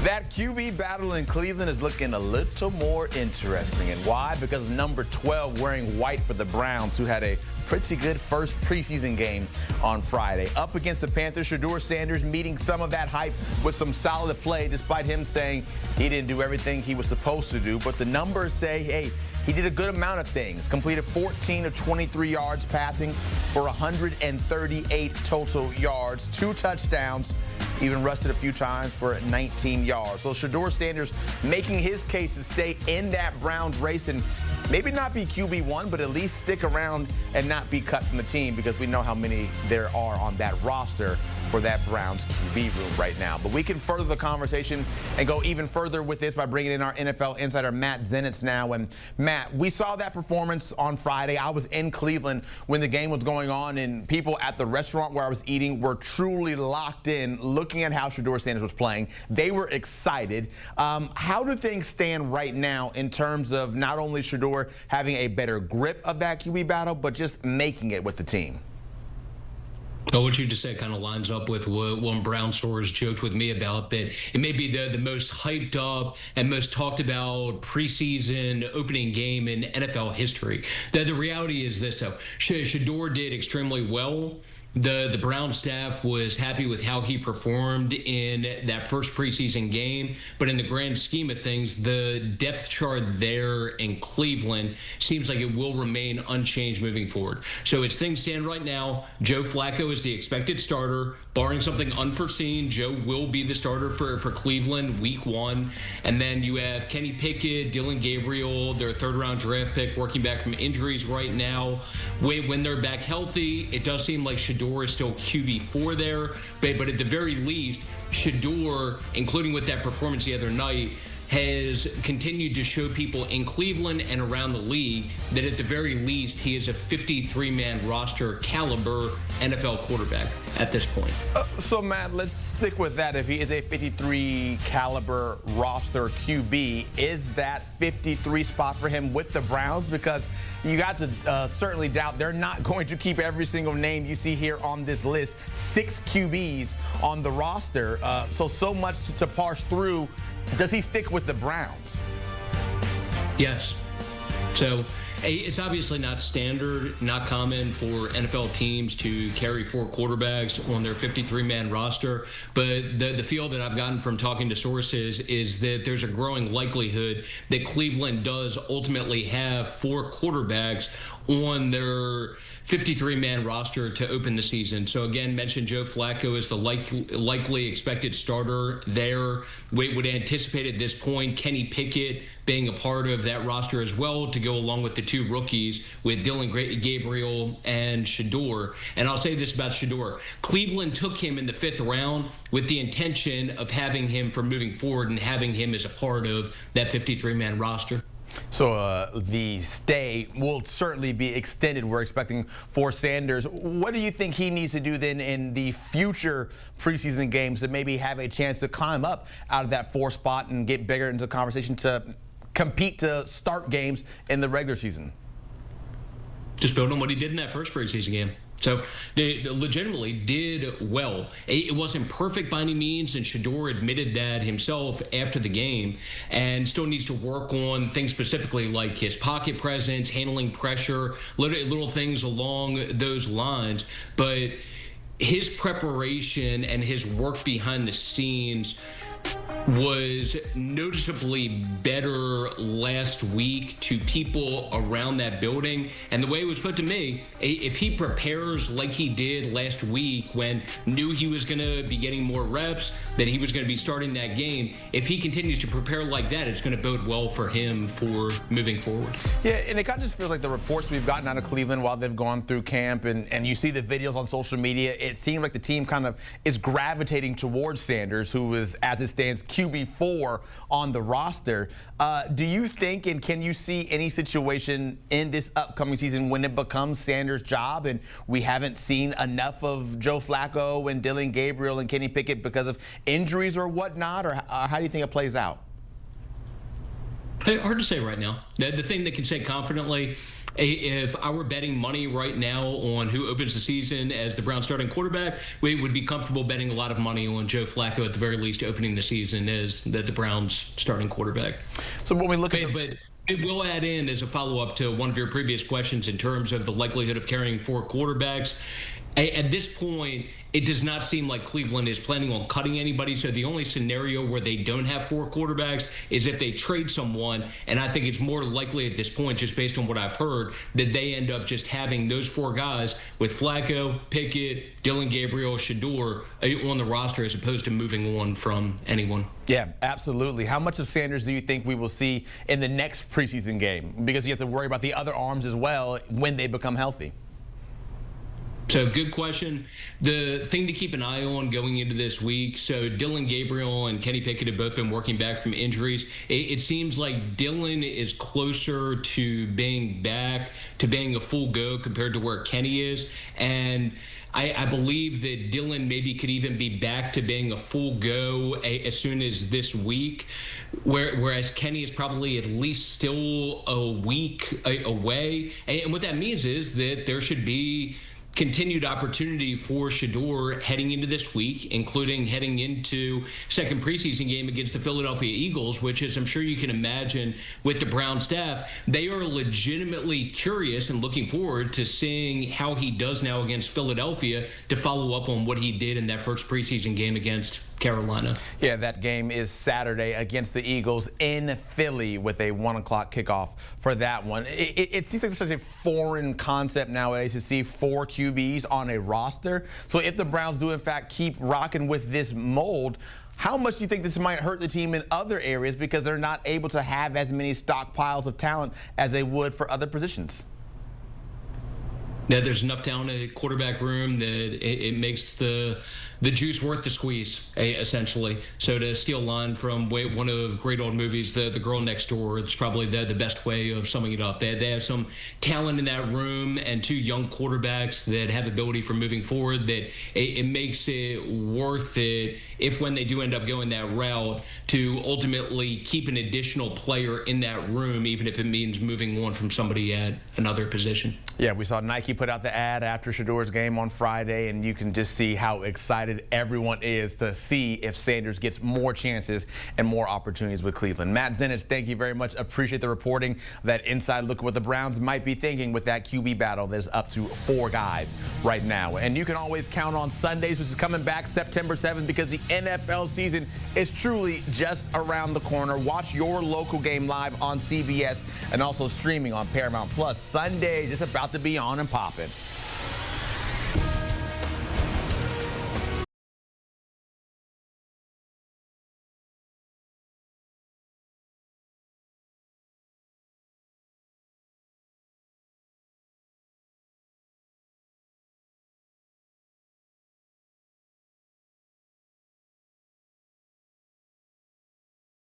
That QB battle in Cleveland is looking a little more interesting. And why? Because number 12 wearing white for the Browns, who had a pretty good first preseason game on Friday. Up against the Panthers, Shedeur Sanders meeting some of that hype with some solid play, despite him saying he didn't do everything he was supposed to do. But the numbers say, hey, he did a good amount of things. Completed 14 of 23 yards passing for 138 total yards, 2 touchdowns, even rushed it a few times for 19 yards. So Shedeur Sanders making his case to stay in that Browns race and maybe not be QB1, but at least stick around and not be cut from the team, because we know how many there are on that roster for that Browns QB room right now. But we can further the conversation and go even further with this by bringing in our NFL insider, Matt Zenitz, now. And Matt, we saw that performance on Friday. I was in Cleveland when the game was going on, and people at the restaurant where I was eating were truly locked in, looking at how Shedeur Sanders was playing. They were excited. How do things stand right now in terms of not only Shedeur having a better grip of that QB battle, but just making it with the team? Well, what you just said kind of lines up with what one Brown source joked with me about, that it may be the most hyped up and most talked about preseason opening game in NFL history. The reality is this, though. Shedeur did extremely well. The Brown staff was happy with how he performed in that first preseason game, but in the grand scheme of things, the depth chart there in Cleveland seems like it will remain unchanged moving forward. So as things stand right now, Joe Flacco is the expected starter. Barring something unforeseen, Joe will be the starter for Cleveland week 1. And then you have Kenny Pickett, Dillon Gabriel, their third-round draft pick, working back from injuries right now. When they're back healthy, it does seem like Shedeur is still QB4 there. But at the very least, Shedeur, including with that performance the other night, has continued to show people in Cleveland and around the league that at the very least he is a 53-man roster caliber NFL quarterback at this point. So Matt, let's stick with that. If he is a 53 caliber roster QB, is that 53 spot for him with the Browns? Because you got to certainly doubt they're not going to keep every single name you see here on this list. 6 QBs on the roster, so much to parse through. Does he stick with the Browns? Yes. So it's obviously not standard, not common for NFL teams to carry 4 quarterbacks on their 53-man roster. But the feel that I've gotten from talking to sources is that there's a growing likelihood that Cleveland does ultimately have 4 quarterbacks on their 53-man roster to open the season. So again, mentioned Joe Flacco as the likely expected starter there. We would anticipate at this point Kenny Pickett being a part of that roster as well, to go along with the 2 rookies with Dillon Gabriel and Shedeur. And I'll say this about Shedeur. Cleveland took him in the 5th round with the intention of having him for moving forward and having him as a part of that 53-man roster. So the stay will certainly be extended, we're expecting, for Sanders. What do you think he needs to do then in the future preseason games to maybe have a chance to climb up out of that 4 spot and get bigger into the conversation to compete to start games in the regular season? Just build on what he did in that first preseason game. So they legitimately did well. It wasn't perfect by any means, and Shedeur admitted that himself after the game, and still needs to work on things specifically like his pocket presence, handling pressure, little things along those lines. But his preparation and his work behind the scenes was noticeably better last week to people around that building. And the way it was put to me, if he prepares like he did last week when knew he was going to be getting more reps, that he was going to be starting that game, if he continues to prepare like that, it's going to bode well for him for moving forward. Yeah, and it kind of just feels like the reports we've gotten out of Cleveland while they've gone through camp, and you see the videos on social media, it seems like the team kind of is gravitating towards Sanders, who is, as it stands, QB4 on the roster. Do you think, and can you see any situation in this upcoming season when it becomes Sanders' job and we haven't seen enough of Joe Flacco and Dillon Gabriel and Kenny Pickett because of injuries or whatnot, or how do you think it plays out? Hard to say right now. The thing that can say confidently If I were betting money right now on who opens the season as the Browns starting quarterback, we would be comfortable betting a lot of money on Joe Flacco at the very least opening the season as the Browns starting quarterback. So when we look at But it will add in as a follow-up to one of your previous questions in terms of the likelihood of carrying 4 quarterbacks. At this point, it does not seem like Cleveland is planning on cutting anybody. So the only scenario where they don't have 4 quarterbacks is if they trade someone. And I think it's more likely at this point, just based on what I've heard, that they end up just having those 4 guys with Flacco, Pickett, Dylan Gabriel, Shedeur on the roster as opposed to moving on from anyone. Yeah, absolutely. How much of Sanders do you think we will see in the next preseason game? Because you have to worry about the other arms as well when they become healthy. So good question. The thing to keep an eye on going into this week, so Dylan Gabriel and Kenny Pickett have both been working back from injuries. It seems like Dylan is closer to being back, to being a full go compared to where Kenny is. And I believe that Dylan maybe could even be back to being a full go as soon as this week, whereas Kenny is probably at least still a week away. And what that means is that there should be continued opportunity for Shedeur heading into this week, including heading into second preseason game against the Philadelphia Eagles, which, as I'm sure you can imagine with the Brown staff, they are legitimately curious and looking forward to seeing how he does now against Philadelphia to follow up on what he did in that first preseason game against Carolina. Yeah, that game is Saturday against the Eagles in Philly with a 1 o'clock kickoff for that one. It seems like such a foreign concept nowadays to see 4 QBs on a roster. So if the Browns do in fact keep rocking with this mold, how much do you think this might hurt the team in other areas because they're not able to have as many stockpiles of talent as they would for other positions? That there's enough talent in the quarterback room that it makes the juice worth the squeeze, essentially. So to steal a line from one of great old movies, The Girl Next Door, it's probably the best way of summing it up. They have some talent in that room and 2 young quarterbacks that have ability for moving forward that it makes it worth it if when they do end up going that route to ultimately keep an additional player in that room, even if it means moving on from somebody at another position. Yeah, we saw Nike put out the ad after Shedeur's game on Friday, and you can just see how excited everyone is to see if Sanders gets more chances and more opportunities with Cleveland. Matt Zenitz, thank you very much. Appreciate the reporting, that inside look at what the Browns might be thinking with that QB battle. There's up to 4 guys right now. And you can always count on Sundays, which is coming back September 7th, because the NFL season is truly just around the corner. Watch your local game live on CBS and also streaming on Paramount Plus. Sundays, it's about to be on and popping.